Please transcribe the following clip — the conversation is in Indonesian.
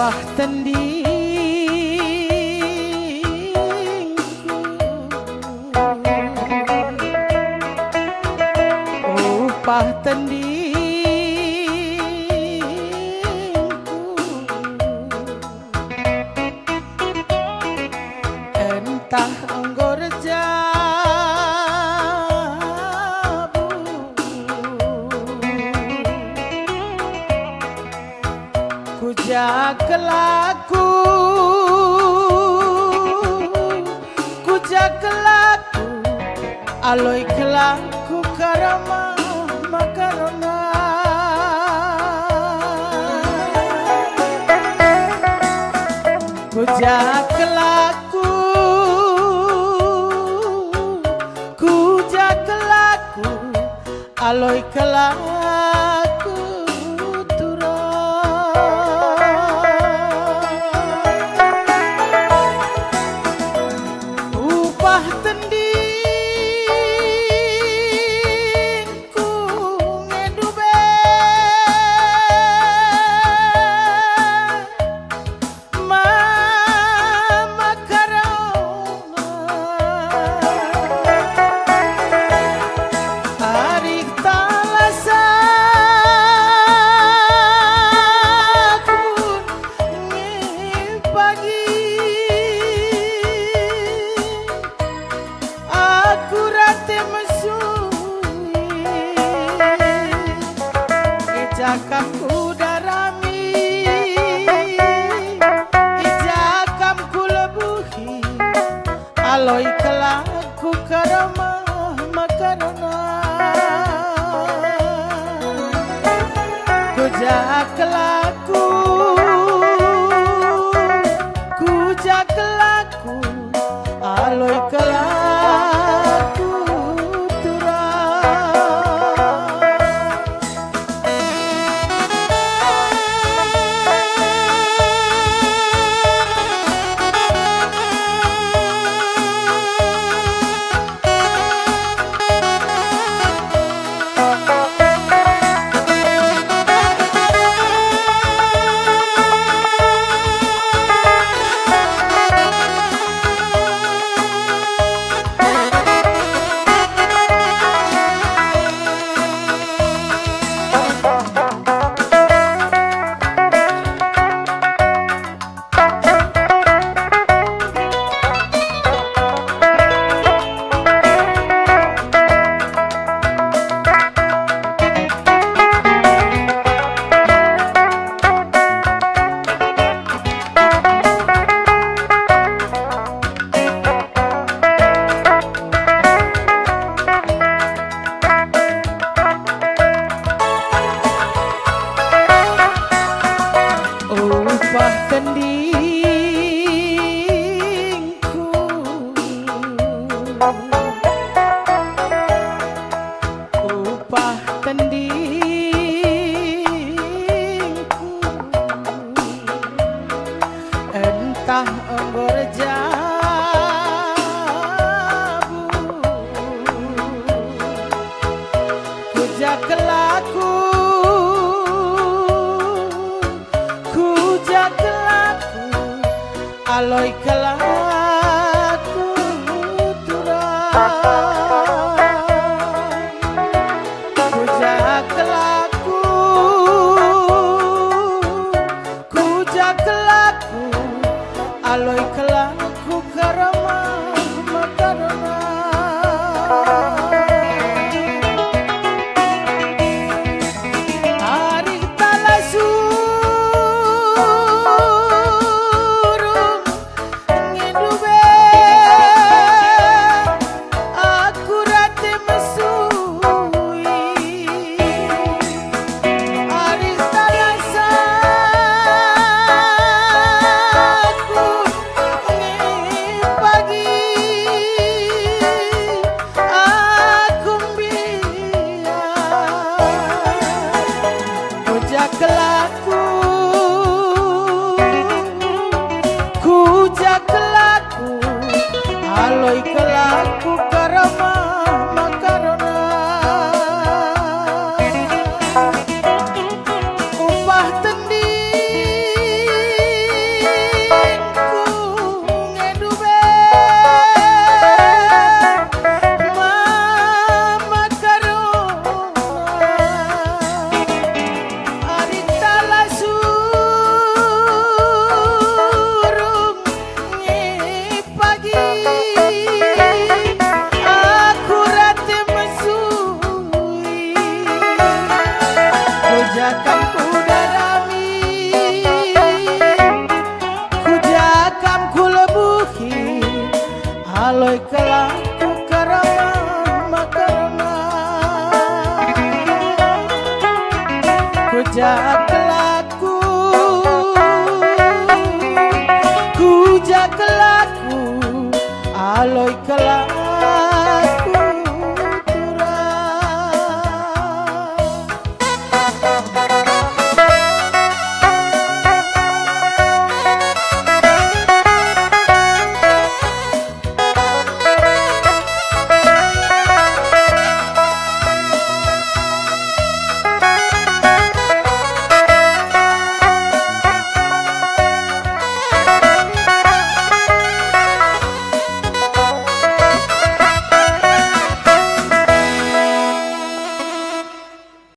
upah tendingku, upah tendingku, entah anggur jabu, kujak laku, kujak laku, aloi kelaku karama makarona, kujak laku, kujak laku, aloi kelaku tura. Upah tendingku ngedube mama karona, arik talasaku ngepagi aku rate mesui ijakam darami, ijakam lebuhi aloi kelaku karama makarona, kujak laku, kujak laku, aloi kelaku tura. Upah tendingku, upah tendingku, entah anggur jabu, kujak laku, kujak laku, aloi kelaku tura. Kujak laku, kujak laku, aloi kelaku karama makarona, arik talasurung ngedube aku rate mesui, arik talasaku ngedube aloi kelaku